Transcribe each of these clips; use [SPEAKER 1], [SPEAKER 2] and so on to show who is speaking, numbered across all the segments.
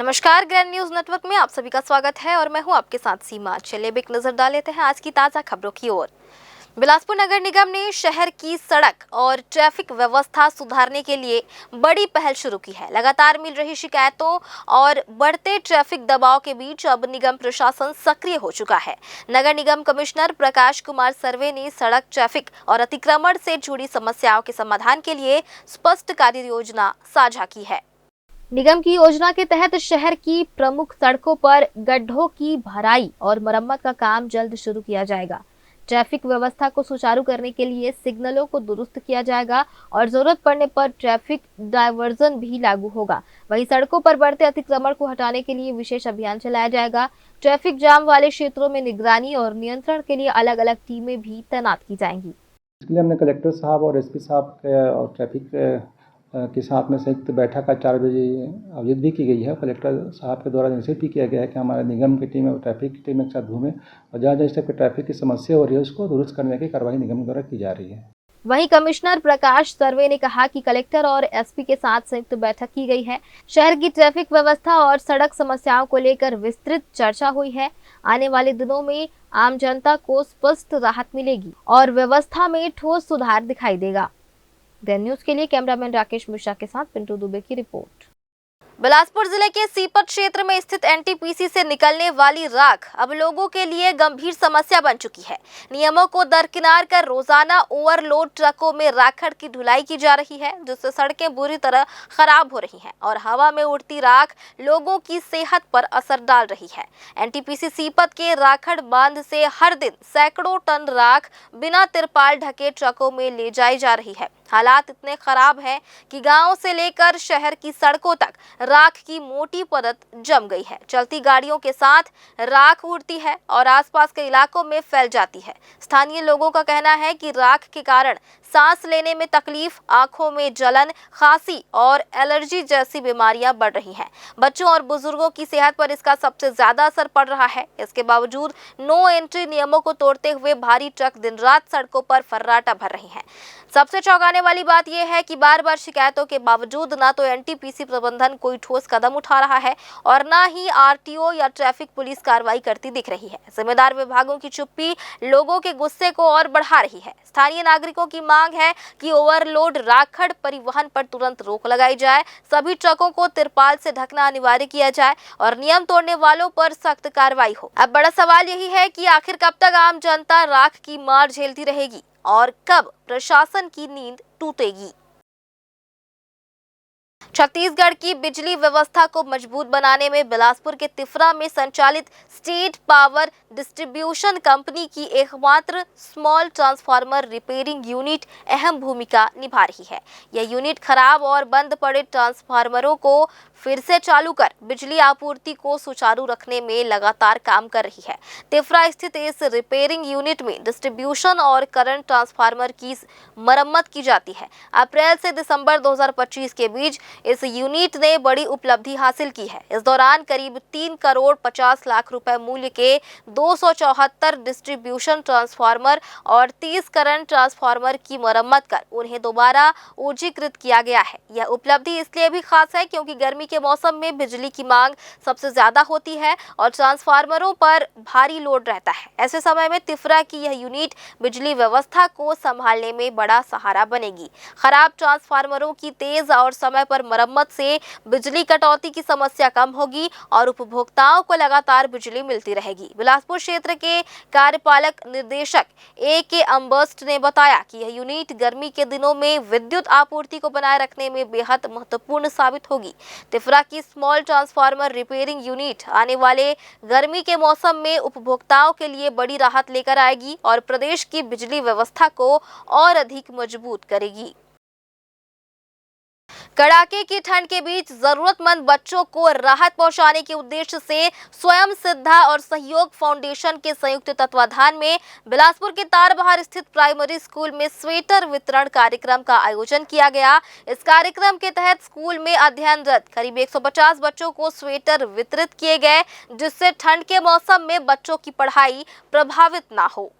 [SPEAKER 1] नमस्कार, grand news network में आप सभी का स्वागत है और मैं हूं आपके साथ सीमा। चलिए अब एक नजर डाल लेते हैं आज की ताजा खबरों की ओर। बिलासपुर नगर निगम ने शहर की सड़क और ट्रैफिक व्यवस्था सुधारने के लिए बड़ी पहल शुरू की है। लगातार मिल रही शिकायतों और बढ़ते ट्रैफिक दबाव के बीच अब निगम प्रशासन सक्रिय हो चुका है। नगर निगम कमिश्नर प्रकाश कुमार सर्वे ने सड़क ट्रैफिक और अतिक्रमण से जुड़ी समस्याओं के समाधान के लिए स्पष्ट कार्य योजना साझा की है। निगम की योजना के तहत शहर की प्रमुख सड़कों पर गड्ढों की भराई और मरम्मत का काम जल्द शुरू किया जाएगा। ट्रैफिक व्यवस्था को सुचारू करने के लिए सिग्नलों को दुरुस्त किया जाएगा और जरूरत पड़ने पर ट्रैफिक डायवर्जन भी लागू होगा। वहीं सड़कों पर बढ़ते अतिक्रमण को हटाने के लिए विशेष अभियान चलाया जाएगा। ट्रैफिक जाम वाले क्षेत्रों में निगरानी और नियंत्रण के लिए अलग अलग टीमें भी तैनात की जाएंगी।
[SPEAKER 2] इसके लिए हमने कलेक्टर साहब और एसपी साहब और ट्रैफिक के साथ में संयुक्त बैठक का 4 बजे आयोजित भी की गई है। कलेक्टर साहब के द्वारा निर्देशित भी किया गया है कि हमारे निगम की टीम और ट्रैफिक की टीम एक साथ घूमें और जहाँ इस टाइप की ट्रैफिक की समस्या हो रही है उसको दुरुस्त करने की कार्रवाई निगम द्वारा की जा रही है।
[SPEAKER 1] वहीं कमिश्नर प्रकाश सर्वे ने कहा कि कलेक्टर और एसपी के साथ संयुक्त बैठक की गई है। शहर की ट्रैफिक व्यवस्था और सड़क समस्याओं को लेकर विस्तृत चर्चा हुई है। आने वाले दिनों में आम जनता को स्पष्ट राहत मिलेगी और व्यवस्था में ठोस सुधार दिखाई देगा। ग्रैंड न्यूज के लिए कैमरामैन राकेश मिश्रा के साथ पिंटू दुबे की रिपोर्ट। बिलासपुर जिले के सीपत क्षेत्र में स्थित एनटीपीसी से निकलने वाली राख अब लोगों के लिए गंभीर समस्या बन चुकी है। नियमों को दरकिनार कर रोजाना ओवरलोड ट्रकों में राखड़ की ढुलाई की जा रही है, जिससे सड़कें बुरी तरह खराब हो रही हैं और हवा में उड़ती राख लोगों की सेहत पर असर डाल रही है। एनटीपीसी सीपत के राखड़ बांध से हर दिन सैकड़ों टन राख बिना तिरपाल ढके ट्रकों में ले जाई जा रही है। हालात इतने खराब हैं कि गांव से लेकर शहर की सड़कों तक राख की मोटी परत जम गई है। चलती गाड़ियों के साथ राख उड़ती है और आसपास के इलाकों में फैल जाती है। स्थानीय लोगों का कहना है कि राख के कारण सांस लेने में तकलीफ, आंखों में जलन, खांसी और एलर्जी जैसी बीमारियां बढ़ रही हैं। बच्चों और बुजुर्गों की सेहत पर इसका सबसे ज्यादा असर पड़ रहा है। इसके बावजूद नो एंट्री नियमों को तोड़ते हुए भारी ट्रक दिन रात सड़कों पर फर्राटा भर रहे हैं। सबसे चौंकाने वाली बात यह है कि बार बार शिकायतों के बावजूद ना तो एनटीपीसी प्रबंधन कोई ठोस कदम उठा रहा है और ना ही आरटीओ या ट्रैफिक पुलिस कार्रवाई करती दिख रही है। जिम्मेदार विभागों की चुप्पी लोगों के गुस्से को और बढ़ा रही है। स्थानीय नागरिकों की मांग है कि ओवरलोड राखड़ परिवहन पर तुरंत रोक लगाई जाए, सभी ट्रकों को तिरपाल से ढकना अनिवार्य किया जाए और नियम तोड़ने वालों पर सख्त कार्रवाई हो। अब बड़ा सवाल यही है कि आखिर कब तक आम जनता राख की मार झेलती रहेगी और कब प्रशासन की नींद टूटेगी। छत्तीसगढ़ की बिजली व्यवस्था को मजबूत बनाने में बिलासपुर के तिफरा में संचालित स्टेट पावर डिस्ट्रीब्यूशन कंपनी की एकमात्र स्मॉल ट्रांसफार्मर रिपेयरिंग यूनिट अहम भूमिका निभा रही है। यह यूनिट खराब और बंद पड़े ट्रांसफार्मरों को फिर से चालू कर बिजली आपूर्ति को सुचारू रखने में लगातार काम कर रही है। तिफरा स्थित इस रिपेयरिंग यूनिट में डिस्ट्रीब्यूशन और करंट ट्रांसफार्मर की मरम्मत की जाती है। अप्रैल से दिसंबर 2025 के बीच इस यूनिट ने बड़ी उपलब्धि हासिल की है। इस दौरान करीब 3 करोड़ 50 लाख रुपए मूल्य के 274 डिस्ट्रीब्यूशन ट्रांसफार्मर और 30 करंट ट्रांसफार्मर की मरम्मत कर उन्हें दोबारा ऊर्जीकृत किया गया है। यह उपलब्धि इसलिए भी खास है क्योंकि गर्मी के मौसम में बिजली की मांग सबसे ज्यादा होती है और ट्रांसफार्मरों पर भारी लोड रहता है। ऐसे समय में तिफरा की यह यूनिट बिजली व्यवस्था को संभालने में बड़ा सहारा बनेगी। खराब ट्रांसफार्मरों की तेज और समय पर मरम्मत से बिजली कटौती की समस्या कम होगी और उपभोक्ताओं को लगातार बिजली मिलती रहेगी। बिलासपुर क्षेत्र के कार्यपालक निर्देशक A.K. अम्बर्स्ट ने बताया कि यह यूनिट गर्मी के दिनों में विद्युत आपूर्ति को बनाए रखने में बेहद महत्वपूर्ण साबित होगी। तिफरा की स्मॉल ट्रांसफार्मर रिपेयरिंग यूनिट आने वाले गर्मी के मौसम में उपभोक्ताओं के लिए बड़ी राहत लेकर आएगी और प्रदेश की बिजली व्यवस्था को और अधिक मजबूत करेगी। कड़ाके की ठंड के बीच जरूरतमंद बच्चों को राहत पहुंचाने के उद्देश्य से स्वयं सिद्धा और सहयोग फाउंडेशन के संयुक्त तत्वाधान में बिलासपुर के तारबहार स्थित प्राइमरी स्कूल में स्वेटर वितरण कार्यक्रम का आयोजन किया गया। इस कार्यक्रम के तहत स्कूल में अध्ययनरत करीब 150 बच्चों को स्वेटर वितरित किए गए, जिससे ठंड के मौसम में बच्चों की पढ़ाई प्रभावित ना हो।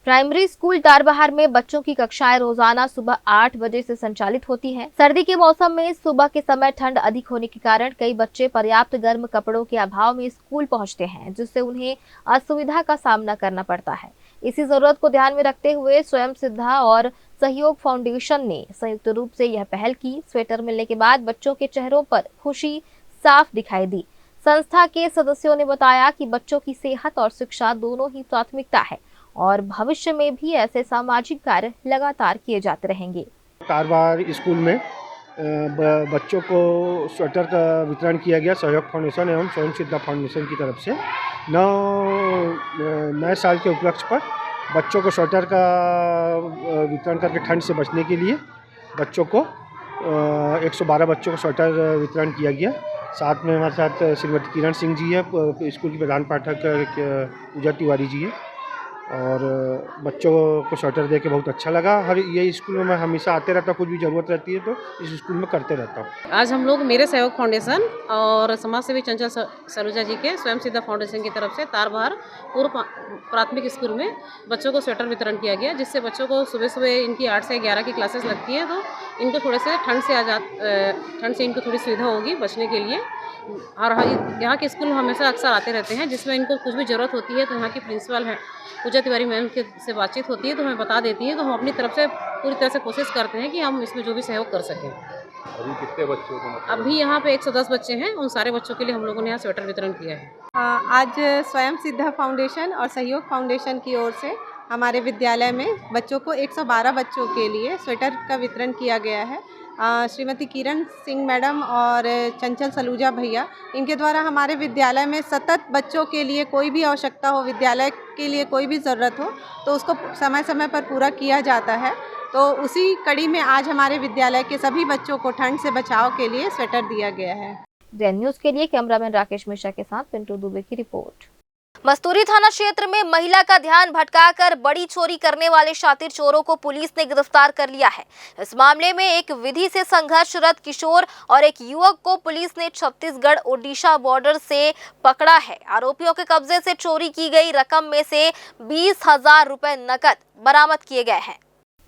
[SPEAKER 1] प्राइमरी स्कूल तारबहार में बच्चों की कक्षाएं रोजाना सुबह 8 बजे से संचालित होती हैं। सर्दी के मौसम में सुबह के समय ठंड अधिक होने के कारण कई बच्चे पर्याप्त गर्म कपड़ों के अभाव में स्कूल पहुंचते हैं, जिससे उन्हें असुविधा का सामना करना पड़ता है। इसी जरूरत को ध्यान में रखते हुए स्वयं सिद्धा और सहयोग फाउंडेशन ने संयुक्त रूप से यह पहल की। स्वेटर मिलने के बाद बच्चों के चेहरों पर खुशी साफ दिखाई दी। संस्था के सदस्यों ने बताया कि बच्चों की सेहत और शिक्षा दोनों ही प्राथमिकता है और भविष्य में भी ऐसे सामाजिक कार्य लगातार किए जाते रहेंगे।
[SPEAKER 3] तारबहार स्कूल में बच्चों को स्वेटर का वितरण किया गया सहयोग फाउंडेशन एवं स्वयं सिद्धा फाउंडेशन की तरफ से। नए साल के उपलक्ष्य पर बच्चों को स्वेटर का वितरण करके ठंड से बचने के लिए बच्चों को 112 बच्चों को स्वेटर वितरण किया गया। साथ में हमारे साथ श्रीमती किरण सिंह जी है, स्कूल की प्रधान पाठक पूजा तिवारी जी है, और बच्चों को स्वेटर दे के बहुत अच्छा लगा। हर ये स्कूल में मैं हमेशा आते रहता हूँ, कुछ भी ज़रूरत रहती है तो इस स्कूल में करते रहता हूँ।
[SPEAKER 4] आज हम लोग मेरे सहयोग फाउंडेशन और समाज सेवी चंचल सरोजा जी के स्वयं सिद्धा फाउंडेशन की तरफ से तारबहार पूर्व प्राथमिक स्कूल में बच्चों को स्वेटर वितरण किया गया, जिससे बच्चों को सुबह सुबह इनकी 8 से 11 की क्लासेस लगती है, तो इनको थोड़े से ठंड से इनको थोड़ी सुविधा होगी बचने के लिए। और यहाँ के स्कूल हमेशा अक्सर आते रहते हैं, जिसमें इनको कुछ भी ज़रूरत होती है तो यहाँ की प्रिंसिपल है पूजा तिवारी मैम के से बातचीत होती है तो हमें बता देती है, तो हम अपनी तरफ से पूरी तरह से कोशिश करते हैं कि हम इसमें जो भी सहयोग कर सकें।
[SPEAKER 5] अभी कितने बच्चों को
[SPEAKER 4] अभी यहाँ पे 110 बच्चे हैं, उन सारे बच्चों के लिए हम लोगों ने यहाँ स्वेटर वितरण किया है।
[SPEAKER 6] आज स्वयं सिद्धा फाउंडेशन और सहयोग फाउंडेशन की ओर से हमारे विद्यालय में बच्चों को 112 बच्चों के लिए स्वेटर का वितरण किया गया है। श्रीमती किरण सिंह मैडम और चंचल सलूजा भैया, इनके द्वारा हमारे विद्यालय में सतत बच्चों के लिए कोई भी आवश्यकता हो, विद्यालय के लिए कोई भी ज़रूरत हो तो उसको समय समय पर पूरा किया जाता है। तो उसी कड़ी में आज हमारे विद्यालय के सभी बच्चों को ठंड से बचाव के लिए स्वेटर दिया गया है।
[SPEAKER 1] ग्रैंड न्यूज़ के लिए कैमरामैन राकेश मिश्रा के साथ पिंटू दुबे की रिपोर्ट। मस्तूरी थाना क्षेत्र में महिला का ध्यान भटकाकर बड़ी चोरी करने वाले शातिर चोरों को पुलिस ने गिरफ्तार कर लिया है। इस मामले में एक विधि से संघर्षरत किशोर और एक युवक को पुलिस ने छत्तीसगढ़ ओडिशा बॉर्डर से पकड़ा है। आरोपियों के कब्जे से चोरी की गई रकम में से 20,000 रुपए नकद बरामद किए गए हैं।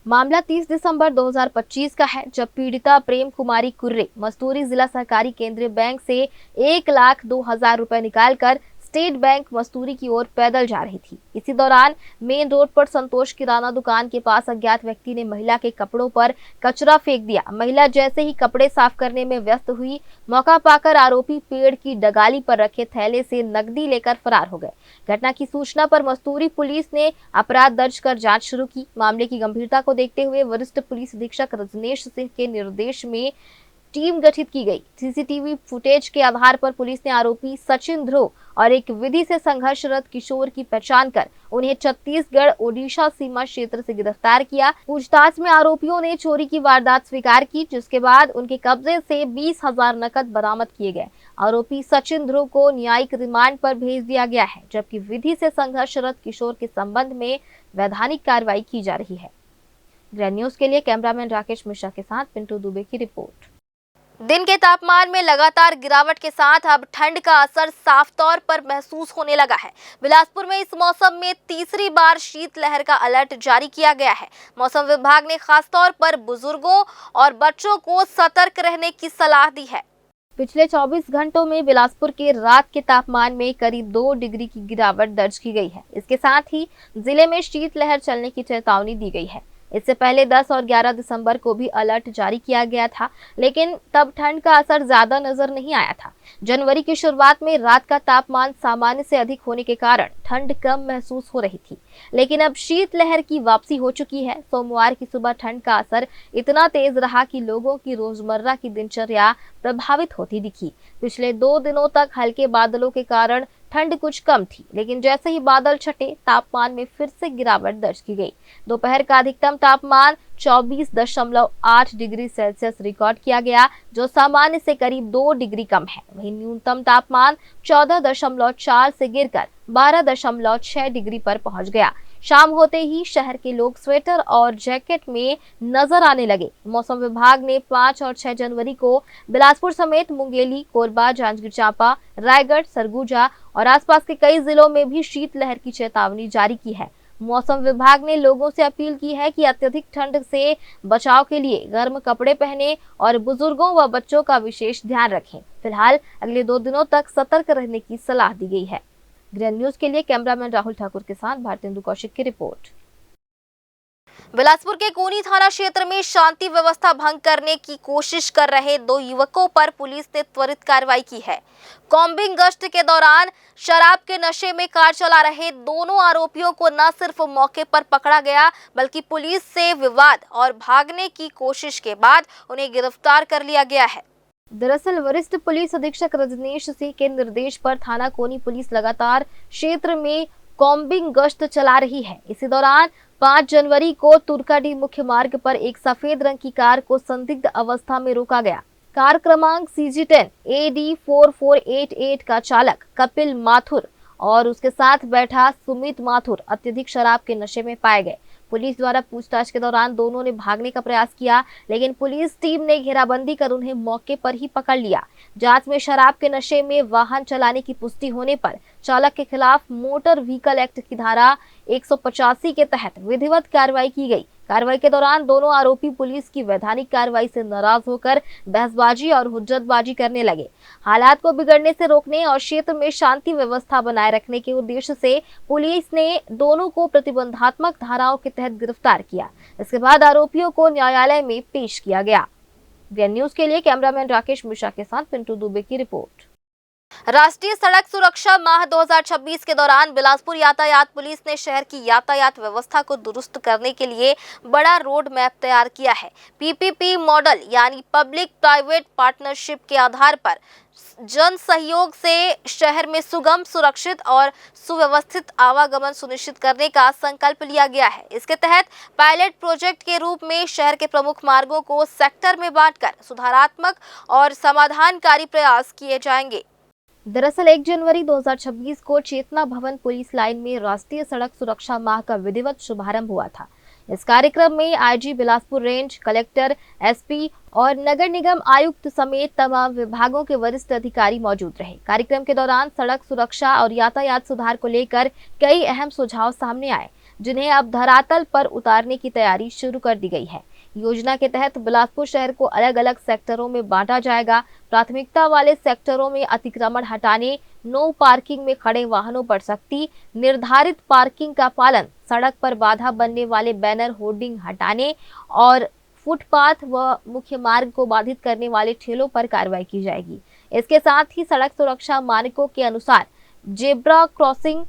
[SPEAKER 1] मामला 30 दिसंबर 2025 का है, जब पीड़िता प्रेम कुमारी कुर्रे मस्तूरी जिला सहकारी केंद्रीय बैंक से 1,02,000 रुपए निकालकर स्टेट बैंक मस्तूरी की ओर पैदल जा रही थी। इसी दौरान मेन रोड पर संतोष किराना दुकान के पास अज्ञात व्यक्ति ने महिला के कपड़ों पर कचरा फेंक दिया। महिला जैसे ही कपड़े साफ करने में व्यस्त हुई, मौका पाकर आरोपी पेड़ की डगाली पर रखे थैले से नकदी लेकर फरार हो गए। घटना की सूचना पर मस्तूरी पुलिस ने अपराध दर्ज कर जांच शुरू की। मामले की गंभीरता को देखते हुए वरिष्ठ पुलिस अधीक्षक रजनेश सिंह के निर्देश में टीम गठित की गई। सीसीटीवी फुटेज के आधार पर पुलिस ने आरोपी सचिन ध्रुव और एक विधि से संघर्षरत किशोर की पहचान कर उन्हें छत्तीसगढ़ ओडिशा सीमा क्षेत्र से गिरफ्तार किया। पूछताछ में आरोपियों ने चोरी की वारदात स्वीकार की, जिसके बाद उनके कब्जे से 20,000 नकद बरामद किए गए। आरोपी सचिन ध्रुव को न्यायिक रिमांड पर भेज दिया गया है, जबकि विधि से संघर्षरत किशोर के संबंध में वैधानिक कार्रवाई की जा रही है। ग्रैंड न्यूज़ के लिए कैमरामैन राकेश मिश्रा के साथ पिंटू दुबे की रिपोर्ट। दिन के तापमान में लगातार गिरावट के साथ अब ठंड का असर साफ तौर पर महसूस होने लगा है। बिलासपुर में इस मौसम में तीसरी बार शीतलहर का अलर्ट जारी किया गया है। मौसम विभाग ने खास तौर पर बुजुर्गों और बच्चों को सतर्क रहने की सलाह दी है। पिछले 24 घंटों में बिलासपुर के रात के तापमान में करीब 2 डिग्री की गिरावट दर्ज की गई है। इसके साथ ही जिले में शीतलहर चलने की चेतावनी दी गई है। इससे पहले 10 और 11 दिसंबर को भी अलर्ट जारी किया गया था, लेकिन तब ठंड का असर ज्यादा नजर नहीं आया था। जनवरी की शुरुआत में रात का तापमान सामान्य से अधिक होने के कारण ठंड कम महसूस हो रही थी, लेकिन अब शीतलहर की वापसी हो चुकी है। सोमवार की सुबह ठंड का असर इतना तेज रहा कि लोगों की रोजमर्रा की दिनचर्या प्रभावित होती दिखी। पिछले 2 दिनों तक हल्के बादलों के कारण ठंड कुछ कम थी, लेकिन जैसे ही बादल छटे तापमान में फिर से गिरावट दर्ज की गई। दोपहर का अधिकतम तापमान 24.8 डिग्री सेल्सियस रिकॉर्ड किया गया, जो सामान्य से करीब 2 डिग्री कम है। वहीं न्यूनतम तापमान 14.4 से गिरकर 12.6 डिग्री पर पहुंच गया। शाम होते ही शहर के लोग स्वेटर और जैकेट में नजर आने लगे। मौसम विभाग ने 5 और 6 जनवरी को बिलासपुर समेत मुंगेली, कोरबा, जांजगीर चांपा, रायगढ़, सरगुजा और आसपास के कई जिलों में भी शीतलहर की चेतावनी जारी की है। मौसम विभाग ने लोगों से अपील की है कि अत्यधिक ठंड से बचाव के लिए गर्म कपड़े पहने और बुजुर्गों व बच्चों का विशेष ध्यान रखें। फिलहाल अगले 2 दिनों तक सतर्क रहने की सलाह दी गई है। ग्रैंड न्यूज के लिए कैमरामैन राहुल ठाकुर के साथ भारतेंदु कौशिक की रिपोर्ट। बिलासपुर के कोनी थाना क्षेत्र में शांति व्यवस्था भंग करने की कोशिश कर रहे 2 युवकों पर पुलिस ने त्वरित कार्रवाई की है। कॉम्बिंग गश्त के दौरान शराब के नशे में कार चला रहे दोनों आरोपियों को न सिर्फ मौके पर पकड़ा गया बल्कि पुलिस से विवाद और भागने की कोशिश के बाद उन्हें गिरफ्तार कर लिया गया है। दरअसल वरिष्ठ पुलिस अधीक्षक रजनीश सिंह के निर्देश पर थाना कोनी पुलिस लगातार क्षेत्र में कॉम्बिंग गश्त चला रही है। इसी दौरान 5 जनवरी को तुर्काडीह मुख्य मार्ग पर एक सफेद रंग की कार को संदिग्ध अवस्था में रोका गया। कार क्रमांक CG10 AD4488 का चालक कपिल माथुर और उसके साथ बैठा सुमित माथुर अत्यधिक शराब के नशे में पाए गए। पुलिस द्वारा पूछताछ के दौरान दोनों ने भागने का प्रयास किया, लेकिन पुलिस टीम ने घेराबंदी कर उन्हें मौके पर ही पकड़ लिया। जांच में शराब के नशे में वाहन चलाने की पुष्टि होने पर चालक के खिलाफ मोटर व्हीकल एक्ट की धारा 185 के तहत विधिवत कार्रवाई की गई। कार्रवाई के दौरान दोनों आरोपी पुलिस की वैधानिक कार्रवाई से नाराज होकर बहसबाजी और हुज्जतबाजी करने लगे। हालात को बिगड़ने से रोकने और क्षेत्र में शांति व्यवस्था बनाए रखने के उद्देश्य से पुलिस ने दोनों को प्रतिबंधात्मक धाराओं के तहत गिरफ्तार किया। इसके बाद आरोपियों को न्यायालय में पेश किया गया। ग्रैंड न्यूज के लिए कैमरामैन राकेश मिश्रा के साथ पिंटू दुबे की रिपोर्ट। राष्ट्रीय सड़क सुरक्षा माह 2026 के दौरान बिलासपुर यातायात पुलिस ने शहर की यातायात व्यवस्था को दुरुस्त करने के लिए बड़ा रोड मैप तैयार किया है। PPP मॉडल यानी पब्लिक प्राइवेट पार्टनरशिप के आधार पर जन सहयोग से शहर में सुगम, सुरक्षित और सुव्यवस्थित आवागमन सुनिश्चित करने का संकल्प लिया गया है। इसके तहत पायलट प्रोजेक्ट के रूप में शहर के प्रमुख मार्गों को सेक्टर में बांटकर सुधारात्मक और समाधानकारी प्रयास किए जाएंगे। दरअसल 1 जनवरी 2026 को चेतना भवन पुलिस लाइन में राष्ट्रीय सड़क सुरक्षा माह का विधिवत शुभारंभ हुआ था। इस कार्यक्रम में IG Bilaspur range, collector, SP और नगर निगम आयुक्त समेत तमाम विभागों के वरिष्ठ अधिकारी मौजूद रहे। कार्यक्रम के दौरान सड़क सुरक्षा और यातायात सुधार को लेकर कई अहम सुझाव सामने आए, जिन्हें अब धरातल पर उतारने की तैयारी शुरू कर दी गई है। योजना के तहत बिलासपुर शहर को अलग अलग सेक्टरों में बांटा जाएगा। प्राथमिकता वाले सेक्टरों में अतिक्रमण हटाने, नो पार्किंग में खड़े वाहनों पर सख्ती, निर्धारित पार्किंग का पालन, सड़क पर बाधा बनने वाले बैनर होर्डिंग हटाने और फुटपाथ व मुख्य मार्ग को बाधित करने वाले ठेलों पर कार्रवाई की जाएगी। इसके साथ ही सड़क सुरक्षा मानकों के अनुसार zebra crossing,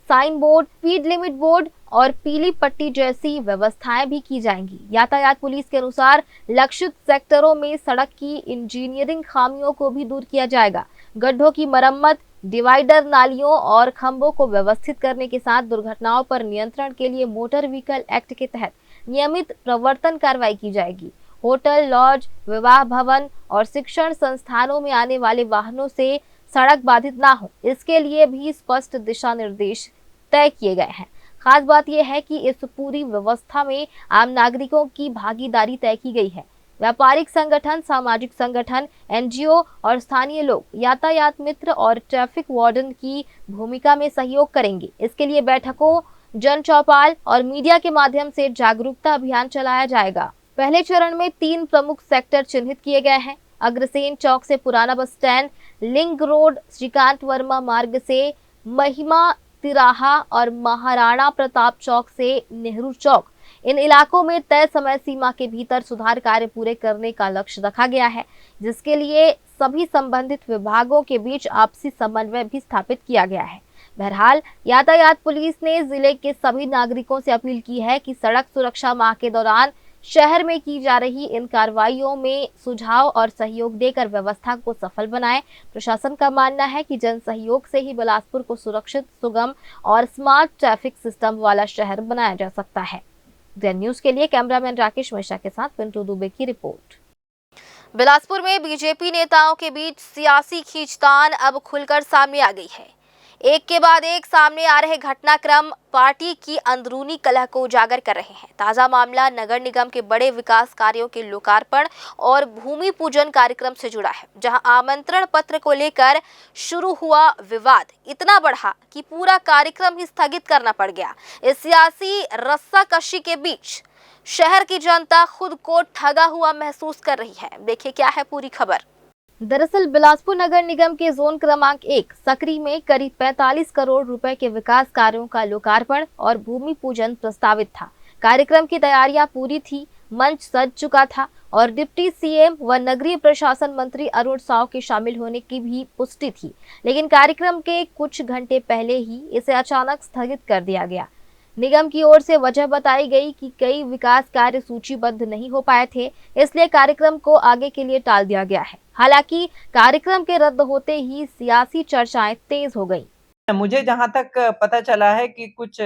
[SPEAKER 1] sign board, speed limit board और पीली पट्टी जैसी व्यवस्थाएं भी की जाएंगी। यातायात पुलिस के अनुसार लक्षित सेक्टरों में सड़क की इंजीनियरिंग खामियों को भी दूर किया जाएगा। गड्ढों की मरम्मत, डिवाइडर, नालियों और खंभों को व्यवस्थित करने के साथ दुर्घटनाओं पर नियंत्रण के लिए मोटर व्हीकल एक्ट के तहत नियमित प्रवर्तन कार्रवाई की जाएगी। होटल, लॉज, विवाह भवन और शिक्षण संस्थानों में आने वाले वाहनों से सड़क बाधित ना हो, इसके लिए भी स्पष्ट दिशा निर्देश तय किए गए हैं। खास बात यह है कि इस पूरी व्यवस्था में आम नागरिकों की भागीदारी तय की गई है। व्यापारिक संगठन, सामाजिक संगठन, NGO और स्थानीय लोग यातायात मित्र और ट्रैफिक वार्डन की भूमिका में सहयोग करेंगे। इसके लिए बैठकों, जन चौपाल और मीडिया के माध्यम से जागरूकता अभियान चलाया जाएगा। पहले चरण में 3 प्रमुख सेक्टर चिन्हित किए गए हैं। अग्रसेन चौक से पुराना bus stand, link road, Shrikant Verma मार्ग से महिमा तिराहा और महाराणा प्रताप चौक से नेहरू चौक। इन इलाकों में तय समय सीमा के भीतर सुधार कार्य पूरे करने का लक्ष्य रखा गया है, जिसके लिए सभी संबंधित विभागों के बीच आपसी समन्वय भी स्थापित किया गया है। बहरहाल यातायात पुलिस ने जिले के सभी नागरिकों से अपील की है कि सड़क सुरक्षा माह के दौरान शहर में की जा रही इन कार्रवाइयों में सुझाव और सहयोग देकर व्यवस्था को सफल बनाएं। प्रशासन का मानना है कि जन सहयोग से ही बिलासपुर को सुरक्षित, सुगम और स्मार्ट ट्रैफिक सिस्टम वाला शहर बनाया जा सकता है। ग्रैंड न्यूज के लिए कैमरामैन राकेश मिश्रा के साथ पिंटू दुबे की रिपोर्ट। बिलासपुर में बीजेपी नेताओं के बीच सियासी खींचतान अब खुलकर सामने आ गई है। एक के बाद एक सामने आ रहे घटनाक्रम पार्टी की अंदरूनी कलह को उजागर कर रहे हैं। ताजा मामला नगर निगम के बड़े विकास कार्यों के लोकार्पण और भूमि पूजन कार्यक्रम से जुड़ा है, जहां आमंत्रण पत्र को लेकर शुरू हुआ विवाद इतना बढ़ा कि पूरा कार्यक्रम ही स्थगित करना पड़ गया। इस सियासी रस्साकशी के बीच शहर की जनता खुद को ठगा हुआ महसूस कर रही है। देखिए क्या है पूरी खबर। दरअसल बिलासपुर नगर निगम के जोन क्रमांक 1 सकरी में करीब 45 करोड़ रुपए के विकास कार्यों का लोकार्पण और भूमि पूजन प्रस्तावित था। कार्यक्रम की तैयारियां पूरी थी, मंच सज चुका था और डिप्टी सीएम व नगरीय प्रशासन मंत्री अरुण साव के शामिल होने की भी पुष्टि थी, लेकिन कार्यक्रम के कुछ घंटे पहले ही इसे अचानक स्थगित कर दिया गया। निगम की ओर से वजह बताई गई कि कई विकास कार्य सूचीबद्ध नहीं हो पाए थे, इसलिए कार्यक्रम को आगे के लिए टाल दिया गया है। हालांकि कार्यक्रम के रद्द होते ही सियासी चर्चाएं तेज हो गई।
[SPEAKER 7] मुझे जहां तक पता चला है कि कुछ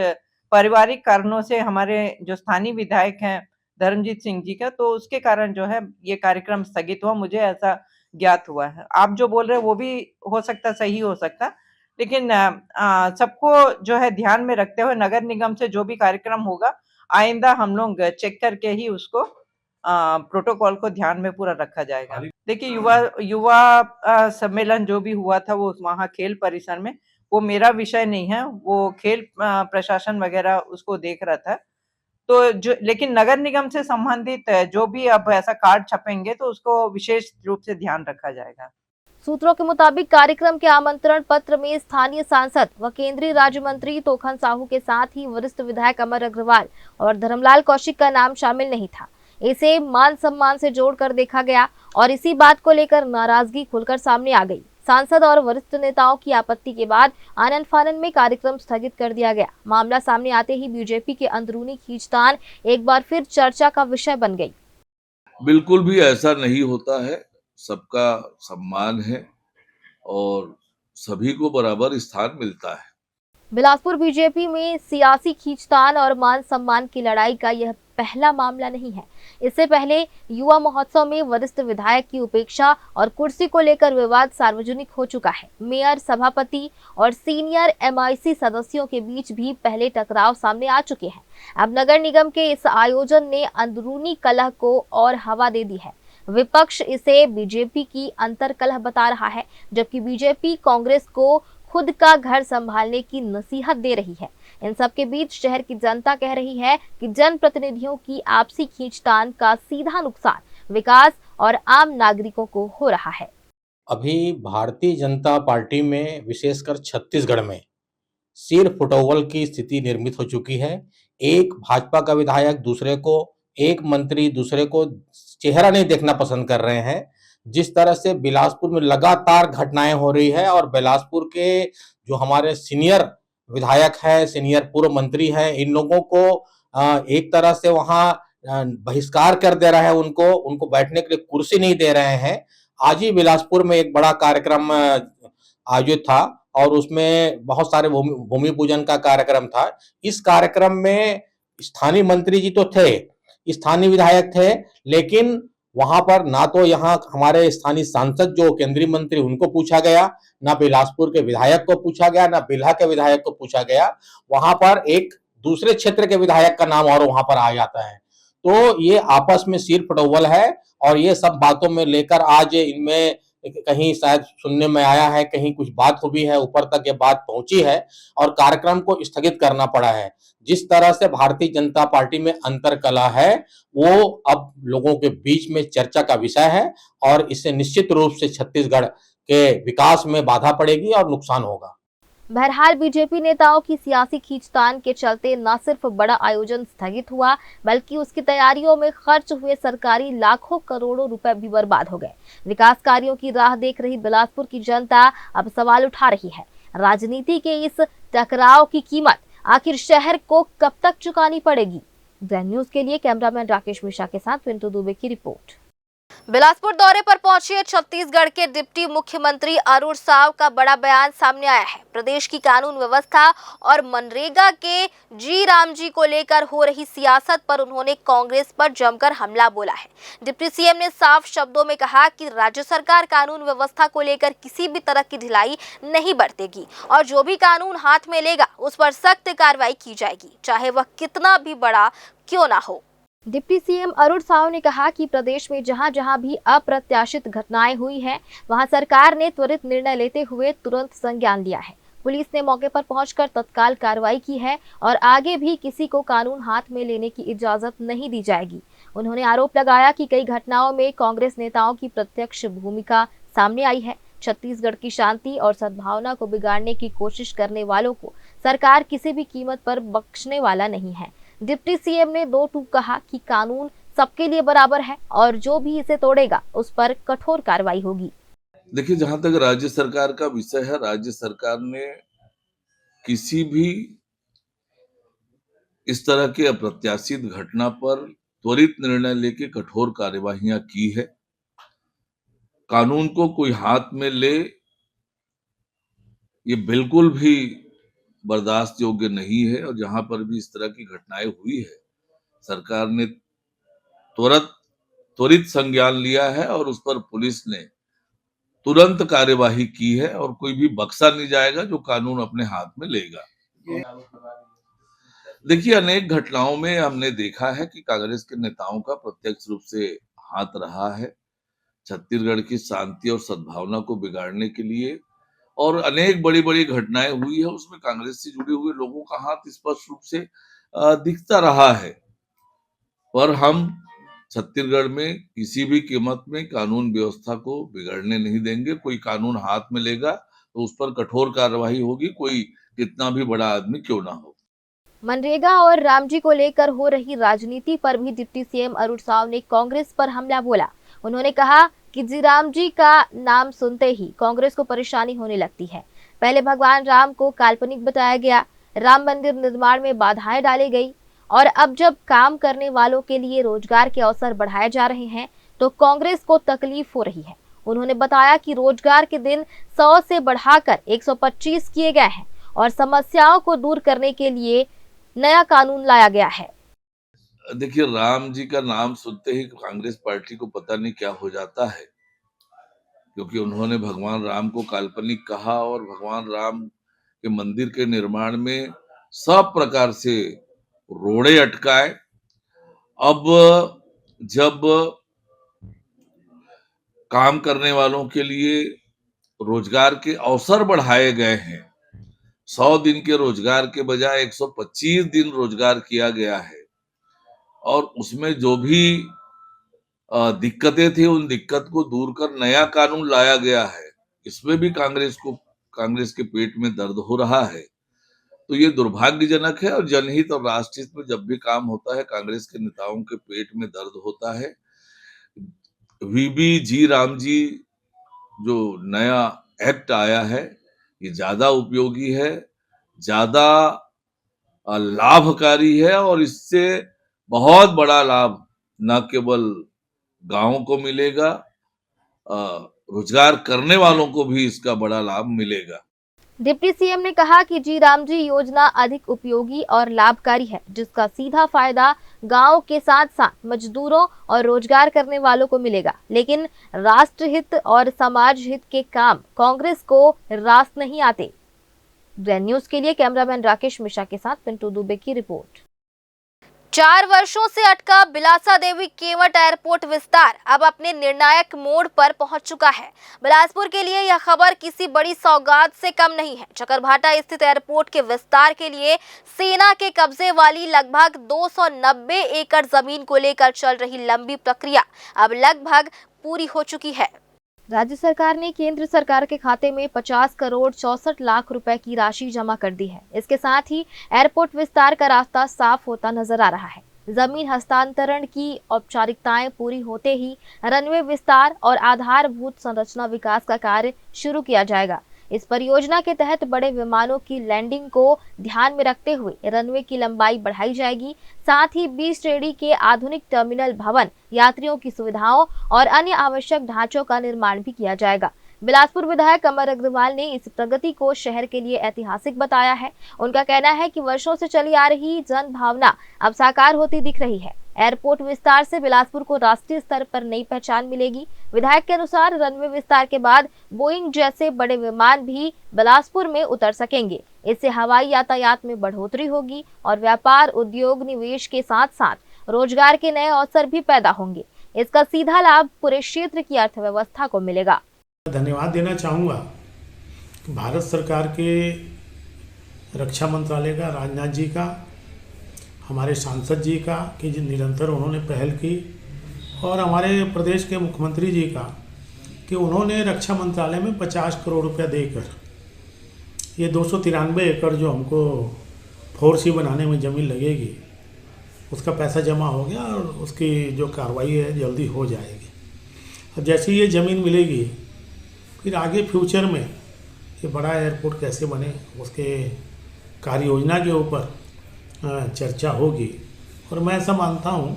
[SPEAKER 7] पारिवारिक कारणों से हमारे जो स्थानीय विधायक हैं धर्मजीत सिंह जी का, तो उसके कारण जो है ये कार्यक्रम स्थगित हुआ, मुझे ऐसा ज्ञात हुआ है। आप जो बोल रहे हैं वो भी हो सकता, सही हो सकता, लेकिन सबको जो है ध्यान में रखते हुए नगर निगम से जो भी कार्यक्रम होगा आइंदा हम लोग चेक करके ही उसको प्रोटोकॉल को ध्यान में पूरा रखा जाएगा। देखिए युवा सम्मेलन जो भी हुआ था वो वहाँ खेल परिसर में, वो मेरा विषय नहीं है, वो खेल प्रशासन वगैरह उसको देख रहा था। तो जो लेकिन नगर निगम से संबंधित जो भी अब ऐसा कार्ड छपेंगे तो उसको विशेष रूप से ध्यान रखा जाएगा।
[SPEAKER 1] सूत्रों के मुताबिक कार्यक्रम के आमंत्रण पत्र में स्थानीय सांसद व केंद्रीय राज्य मंत्री तोखन साहू के साथ ही वरिष्ठ विधायक अमर अग्रवाल और धर्मलाल कौशिक का नाम शामिल नहीं था। इसे मान सम्मान से जोड़कर देखा गया और इसी बात को लेकर नाराजगी खुलकर सामने आ गई। सांसद और वरिष्ठ नेताओं की आपत्ति के बाद आनन फानन में कार्यक्रम स्थगित कर दिया गया। मामला सामने आते ही बीजेपी के अंदरूनी खींचतान एक बार फिर चर्चा का विषय बन गई।
[SPEAKER 5] बिल्कुल भी ऐसा नहीं होता है, सबका सम्मान है और सभी को बराबर स्थान मिलता है।
[SPEAKER 1] बिलासपुर बीजेपी में सियासी खींचतान और मान सम्मान की लड़ाई का यह पहला मामला नहीं है। इससे पहले युवा महोत्सव में वरिष्ठ विधायक की उपेक्षा और कुर्सी को लेकर विवाद सार्वजनिक हो चुका है। मेयर, सभापति और सीनियर एमआईसी सदस्यों के बीच भी पहले टकराव सामने आ चुके हैं। अब नगर निगम के इस आयोजन ने अंदरूनी कलह को और हवा दे दी है। विपक्ष इसे बीजेपी की अंतर्कलह बता रहा है, जबकि बीजेपी कांग्रेस को खुद का घर संभालने की नसीहत दे रही है। इन सब के बीच शहर की जनता कह रही है कि जनप्रतिनिधियों की आपसी खींचतान का सीधा नुकसान विकास और आम नागरिकों को हो रहा है।
[SPEAKER 8] अभी भारतीय जनता पार्टी में विशेषकर छत्तीसगढ़ में सिर फुटोवल की स्थिति निर्मित हो चुकी है। एक भाजपा का विधायक दूसरे को, एक मंत्री दूसरे को चेहरा नहीं देखना पसंद कर रहे हैं। जिस तरह से बिलासपुर में लगातार घटनाएं हो रही है और बिलासपुर के जो हमारे सीनियर विधायक है, सीनियर पूर्व मंत्री है, इन लोगों को एक तरह से वहां बहिष्कार कर दे रहा है, उनको बैठने के लिए कुर्सी नहीं दे रहे हैं। आज ही बिलासपुर में एक बड़ा कार्यक्रम आयोजित था और उसमें बहुत सारे भूमि पूजन का कार्यक्रम था। इस कार्यक्रम में स्थानीय मंत्री जी तो थे, स्थानीय विधायक थे, लेकिन वहां पर ना तो यहाँ हमारे स्थानीय सांसद जो केंद्रीय मंत्री उनको पूछा गया, ना बिलासपुर के विधायक को पूछा गया, ना बिल्हा के विधायक को पूछा गया। वहां पर एक दूसरे क्षेत्र के विधायक का नाम और वहां पर आ जाता है। तो ये आपस में सिर फटोवल है और ये सब बातों में लेकर आज इनमें कहीं शायद सुनने में आया है, कहीं कुछ बात हुई है, ऊपर तक ये बात पहुंची है और कार्यक्रम को स्थगित करना पड़ा है। जिस तरह से भारतीय जनता पार्टी में अंतरकलह है वो अब लोगों के बीच में चर्चा का विषय है और इससे निश्चित रूप से छत्तीसगढ़ के विकास में बाधा पड़ेगी और नुकसान होगा।
[SPEAKER 1] बहरहाल बीजेपी नेताओं की सियासी खींचतान के चलते न सिर्फ बड़ा आयोजन स्थगित हुआ, बल्कि उसकी तैयारियों में खर्च हुए सरकारी लाखों करोड़ों रुपए भी बर्बाद हो गए। विकास कार्यों की राह देख रही बिलासपुर की जनता अब सवाल उठा रही है। राजनीति के इस टकराव की कीमत आखिर शहर को कब तक चुकानी पड़ेगी? ग्रैंड न्यूज के लिए कैमरामैन राकेश मिश्रा के साथ पिंटू दुबे की रिपोर्ट। बिलासपुर दौरे पर पहुंचे छत्तीसगढ़ के डिप्टी मुख्यमंत्री अरुण साव का बड़ा बयान सामने आया है। प्रदेश की कानून व्यवस्था और मनरेगा के जी राम जी को लेकर हो रही सियासत पर उन्होंने कांग्रेस पर जमकर हमला बोला है। डिप्टी सीएम ने साफ शब्दों में कहा कि राज्य सरकार कानून व्यवस्था को लेकर किसी भी तरह की ढिलाई नहीं बरतेगी और जो भी कानून हाथ में लेगा उस पर सख्त कार्रवाई की जाएगी, चाहे वह कितना भी बड़ा क्यों ना हो। डिप्टी सीएम अरुण साव ने कहा कि प्रदेश में जहां जहां भी अप्रत्याशित घटनाएं हुई हैं, वहां सरकार ने त्वरित निर्णय लेते हुए तुरंत संज्ञान लिया है। पुलिस ने मौके पर पहुंचकर तत्काल कार्रवाई की है और आगे भी किसी को कानून हाथ में लेने की इजाजत नहीं दी जाएगी। उन्होंने आरोप लगाया कि कई घटनाओं में कांग्रेस नेताओं की प्रत्यक्ष भूमिका सामने आई है। छत्तीसगढ़ की शांति और सद्भावना को बिगाड़ने की कोशिश करने वालों को सरकार किसी भी कीमत पर बख्शने वाला नहीं है। डिप्टी सीएम ने दो टूक कहा कि कानून सबके लिए बराबर है और जो भी इसे तोड़ेगा उस पर कठोर कार्रवाई होगी।
[SPEAKER 5] देखिए, जहां तक राज्य सरकार का विषय है, राज्य सरकार ने किसी भी इस तरह के अप्रत्याशित घटना पर त्वरित निर्णय लेके कठोर कार्यवाहियां की है। कानून को कोई हाथ में ले, ये बिल्कुल भी बर्दाश्त योग्य नहीं है और जहां पर भी इस तरह की घटनाएं हुई है, सरकार ने त्वरित संज्ञान लिया है और उस पर पुलिस ने तुरंत कार्यवाही की है और कोई भी बख्शा नहीं जाएगा जो कानून अपने हाथ में लेगा। देखिए, अनेक घटनाओं में हमने देखा है कि कांग्रेस के नेताओं का प्रत्यक्ष रूप से हाथ रहा है छत्तीसगढ़ की शांति और सद्भावना को बिगाड़ने के लिए, और अनेक बड़ी-बड़ी घटनाएं हुई है उसमें कांग्रेस से जुड़े हुए लोगों का हाथ स्पष्ट रूप से दिखता रहा है। पर हम छत्तीसगढ़ में किसी भी कीमत में कानून व्यवस्था को बिगड़ने नहीं देंगे। कोई कानून हाथ में लेगा तो उस पर कठोर कार्रवाई होगी, कोई कितना भी बड़ा आदमी क्यों ना हो।
[SPEAKER 1] मनरेगा और रामजी को लेकर हो रही राजनीति पर भी डिप्टी सीएम अरुण साव ने कांग्रेस पर हमला बोला। उन्होंने कहा कि जी राम जी का नाम सुनते ही कांग्रेस को परेशानी होने लगती है। पहले भगवान राम को काल्पनिक बताया गया, राम मंदिर निर्माण में बाधाएं डाली गई और अब जब काम करने वालों के लिए रोजगार के अवसर बढ़ाए जा रहे हैं तो कांग्रेस को तकलीफ हो रही है। उन्होंने बताया कि रोजगार के दिन 100 से बढ़ाकर 125 किए गए हैं और समस्याओं को दूर करने के लिए नया कानून लाया गया है।
[SPEAKER 5] देखिए, राम जी का नाम सुनते ही कांग्रेस पार्टी को पता नहीं क्या हो जाता है, क्योंकि उन्होंने भगवान राम को काल्पनिक कहा और भगवान राम के मंदिर के निर्माण में सब प्रकार से रोड़े अटकाए। अब जब काम करने वालों के लिए रोजगार के अवसर बढ़ाए गए हैं, 100 दिन के रोजगार के बजाय 125 दिन रोजगार किया गया है और उसमें जो भी दिक्कतें थी उन दिक्कत को दूर कर नया कानून लाया गया है। इसमें भी कांग्रेस के पेट में दर्द हो रहा है। तो ये दुर्भाग्यजनक है और जनहित और राष्ट्रहित में जब भी काम होता है कांग्रेस के नेताओं के पेट में दर्द होता है। वीबी जी राम जी जो नया एक्ट आया है, ये ज्यादा उपयोगी है, ज्यादा लाभकारी है और इससे बहुत बड़ा लाभ न केवल गांवों को मिलेगा, रोजगार करने वालों को भी इसका बड़ा लाभ मिलेगा।
[SPEAKER 1] डिप्टी सीएम ने कहा कि जी राम जी योजना अधिक उपयोगी और लाभकारी है, जिसका सीधा फायदा गांव के साथ साथ मजदूरों और रोजगार करने वालों को मिलेगा। लेकिन राष्ट्रहित और समाज हित के काम कांग्रेस को रास नहीं आते। ग्रैंड न्यूज के लिए कैमरामैन राकेश मिश्रा के साथ पिंटू दुबे की रिपोर्ट। 4 वर्षों से अटका बिलासा देवी केवट एयरपोर्ट विस्तार अब अपने निर्णायक मोड़ पर पहुंच चुका है। बिलासपुर के लिए यह खबर किसी बड़ी सौगात से कम नहीं है। चकरभाटा स्थित एयरपोर्ट के विस्तार के लिए सेना के कब्जे वाली लगभग 290 एकड़ जमीन को लेकर चल रही लंबी प्रक्रिया अब लगभग पूरी हो चुकी है। राज्य सरकार ने केंद्र सरकार के खाते में 50 करोड़ 64 लाख रुपए की राशि जमा कर दी है। इसके साथ ही एयरपोर्ट विस्तार का रास्ता साफ होता नजर आ रहा है। जमीन हस्तांतरण की औपचारिकताएं पूरी होते ही रनवे विस्तार और आधारभूत संरचना विकास का कार्य शुरू किया जाएगा। इस परियोजना के तहत बड़े विमानों की लैंडिंग को ध्यान में रखते हुए रनवे की लंबाई बढ़ाई जाएगी। साथ ही 20 श्रेणी के आधुनिक टर्मिनल भवन, यात्रियों की सुविधाओं और अन्य आवश्यक ढांचों का निर्माण भी किया जाएगा। बिलासपुर विधायक अमर अग्रवाल ने इस प्रगति को शहर के लिए ऐतिहासिक बताया है। उनका कहना है कि वर्षों से चली आ रही जन भावना अब साकार होती दिख रही है। एयरपोर्ट विस्तार से बिलासपुर को राष्ट्रीय स्तर पर नई पहचान मिलेगी। विधायक के अनुसार रनवे विस्तार के बाद बोइंग जैसे बड़े विमान भी बिलासपुर में उतर सकेंगे। इससे हवाई यातायात में बढ़ोतरी होगी और व्यापार, उद्योग, निवेश के साथ साथ रोजगार के नए अवसर भी पैदा होंगे। इसका सीधा लाभ पूरे क्षेत्र की अर्थव्यवस्था को मिलेगा।
[SPEAKER 9] धन्यवाद देना चाहूँगा कि भारत सरकार के रक्षा मंत्रालय का, राजनाथ जी का, हमारे सांसद जी का कि जो निरंतर उन्होंने पहल की, और हमारे प्रदेश के मुख्यमंत्री जी का कि उन्होंने रक्षा मंत्रालय में 50 करोड़ रुपया देकर ये 293 एकड़ जो हमको 4C बनाने में ज़मीन लगेगी उसका पैसा जमा हो गया और उसकी जो कार्रवाई है जल्दी हो जाएगी। अब जैसे ये ज़मीन मिलेगी फिर आगे फ्यूचर में ये बड़ा एयरपोर्ट कैसे बने उसके कार्य योजना के ऊपर चर्चा होगी। और मैं ऐसा मानता हूँ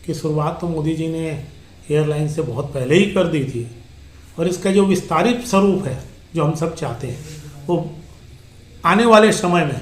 [SPEAKER 9] कि शुरुआत तो मोदी जी ने एयरलाइन से बहुत पहले ही कर दी थी और इसका जो विस्तारित स्वरूप है जो हम सब चाहते हैं वो आने वाले समय में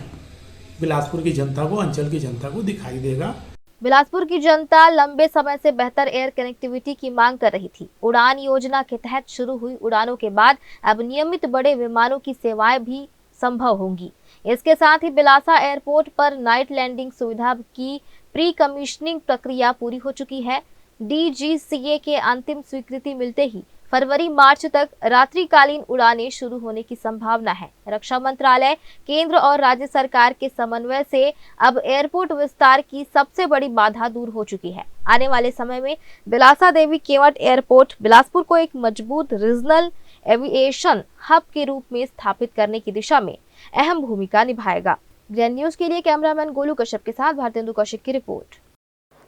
[SPEAKER 9] बिलासपुर की जनता को, अंचल की जनता को दिखाई देगा।
[SPEAKER 1] बिलासपुर की जनता लंबे समय से बेहतर एयर कनेक्टिविटी की मांग कर रही थी। उड़ान योजना के तहत शुरू हुई उड़ानों के बाद अब नियमित बड़े विमानों की सेवाएं भी संभव होंगी। इसके साथ ही बिलासा एयरपोर्ट पर नाइट लैंडिंग सुविधा की प्री कमीशनिंग प्रक्रिया पूरी हो चुकी है। DGCA के अंतिम स्वीकृति मिलते ही फरवरी-मार्च तक रात्रिकालीन उड़ानें शुरू होने की संभावना है। रक्षा मंत्रालय, केंद्र और राज्य सरकार के समन्वय से अब एयरपोर्ट विस्तार की सबसे बड़ी बाधा दूर हो चुकी है। आने वाले समय में बिलासा देवी केवट एयरपोर्ट बिलासपुर को एक मजबूत रीजनल एविएशन हब के रूप में स्थापित करने की दिशा में अहम भूमिका निभाएगा। ग्रैंड न्यूज के लिए कैमरामैन गोलू कश्यप के साथ भारतेंदु कौशिक की रिपोर्ट।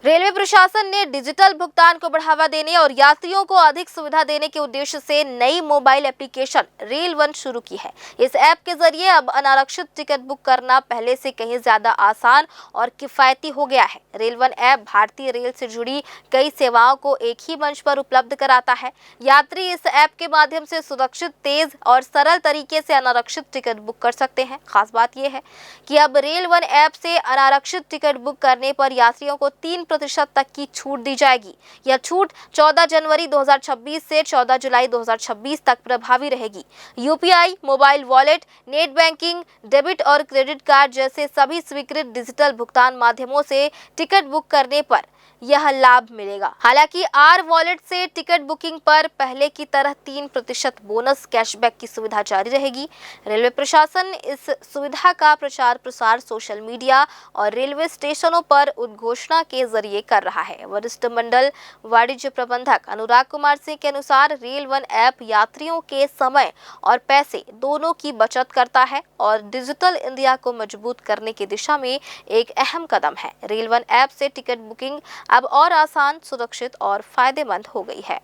[SPEAKER 1] रेलवे प्रशासन ने डिजिटल भुगतान को बढ़ावा देने और यात्रियों को अधिक सुविधा देने के उद्देश्य से नई मोबाइल एप्लीकेशन रेल वन शुरू की है। इस ऐप के जरिए अब अनारक्षित टिकट बुक करना पहले से कहीं ज्यादा आसान और किफायती हो गया है। रेल वन ऐप भारतीय रेल से जुड़ी कई सेवाओं को एक ही मंच पर उपलब्ध कराता है। यात्री इस ऐप के माध्यम से सुरक्षित, तेज और सरल तरीके से अनारक्षित टिकट बुक कर सकते हैं। खास बात यह है कि अब रेल वन ऐप से अनारक्षित टिकट बुक करने पर यात्रियों को 3% तक की छूट दी जाएगी। यह छूट 14 जनवरी 2026 से 14 जुलाई 2026 तक प्रभावी रहेगी। UPI, mobile wallet, net banking, debit और क्रेडिट कार्ड जैसे सभी स्वीकृत डिजिटल भुगतान माध्यमों से टिकट बुक करने पर यह लाभ मिलेगा। हालांकि आर वॉलेट से टिकट बुकिंग पर पहले की तरह 3% बोनस कैशबैक की सुविधा जारी रहेगी। रेलवे प्रशासन इस सुविधा का प्रचार प्रसार सोशल मीडिया और रेलवे स्टेशनों पर उद्घोषणा के जरिए कर रहा है। वरिष्ठ मंडल वाणिज्य प्रबंधक अनुराग कुमार सिंह के अनुसार रेल वन ऐप यात्रियों के समय और पैसे दोनों की बचत करता है और डिजिटल इंडिया को मजबूत करने की दिशा में एक अहम कदम है। रेल वन ऐप से टिकट बुकिंग अब और आसान, सुरक्षित और फायदेमंद हो गई है।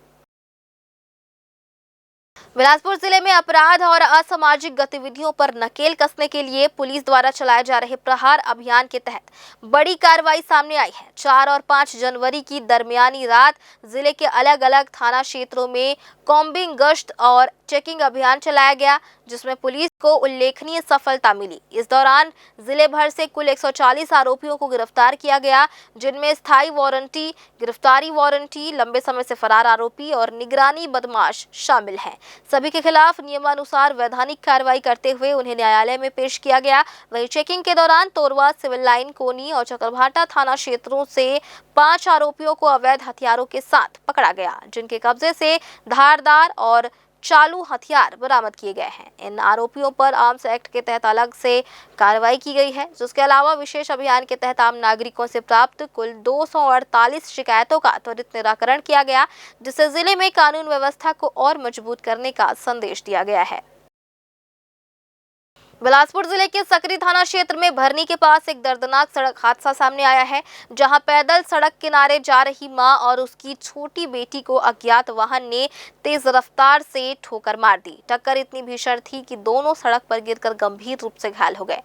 [SPEAKER 1] बिलासपुर जिले में अपराध और असामाजिक गतिविधियों पर नकेल कसने के लिए पुलिस द्वारा चलाए जा रहे प्रहार अभियान के तहत बड़ी कार्रवाई सामने आई है। 4 और 5 जनवरी की दरमियानी रात जिले के अलग अलग थाना क्षेत्रों में कॉम्बिंग, गश्त और चेकिंग अभियान चलाया गया, जिसमें पुलिस को उल्लेखनीय सफलता मिली। इस दौरान जिले भर से कुल 140 आरोपियों को गिरफ्तार किया गया, जिनमें स्थायी वारंटी, गिरफ्तारी वारंटी, लंबे समय से फरार आरोपी और निगरानी बदमाश शामिल हैं। सभी के खिलाफ नियमानुसार वैधानिक कार्रवाई करते हुए उन्हें न्यायालय में पेश किया गया। वहीं चेकिंग के दौरान तोरवा, सिविल लाइन, कोनी और चकरभाटा थाना क्षेत्रों से 5 आरोपियों को अवैध हथियारों के साथ पकड़ा गया, जिनके कब्जे से धारदार और चालू हथियार बरामद किए गए हैं। इन आरोपियों पर आर्म्स एक्ट के तहत अलग से कार्रवाई की गई है, जिसके अलावा विशेष अभियान के तहत आम नागरिकों से प्राप्त कुल 248 शिकायतों का त्वरित निराकरण किया गया, जिससे जिले में कानून व्यवस्था को और मजबूत करने का संदेश दिया गया है। बिलासपुर जिले के सकरी थाना क्षेत्र में भरनी के पास एक दर्दनाक सड़क हादसा सामने आया है, जहां पैदल सड़क किनारे जा रही मां और उसकी छोटी बेटी को अज्ञात वाहन ने तेज रफ्तार से ठोकर मार दी। टक्कर इतनी भीषण थी कि दोनों सड़क पर गिरकर गंभीर रूप से घायल हो गए।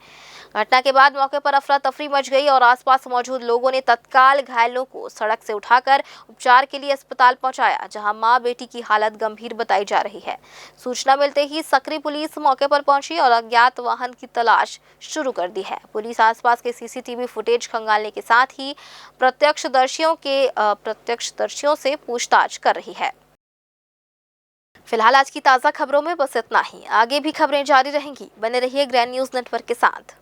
[SPEAKER 1] घटना के बाद मौके पर अफरा तफरी मच गई और आसपास मौजूद लोगों ने तत्काल घायलों को सड़क से उठाकर उपचार के लिए अस्पताल पहुंचाया, जहां मां बेटी की हालत गंभीर बताई जा रही है। सूचना मिलते ही सकरी पुलिस मौके पर पहुंची और अज्ञात वाहन की तलाश शुरू कर दी है। पुलिस आसपास के सीसीटीवी फुटेज खंगालने के साथ ही प्रत्यक्षदर्शियों से पूछताछ कर रही है। फिलहाल आज की ताज़ा खबरों में बस इतना ही। आगे भी खबरें जारी रहेंगी। बने रहिए ग्रैंड न्यूज़ नेटवर्क के साथ।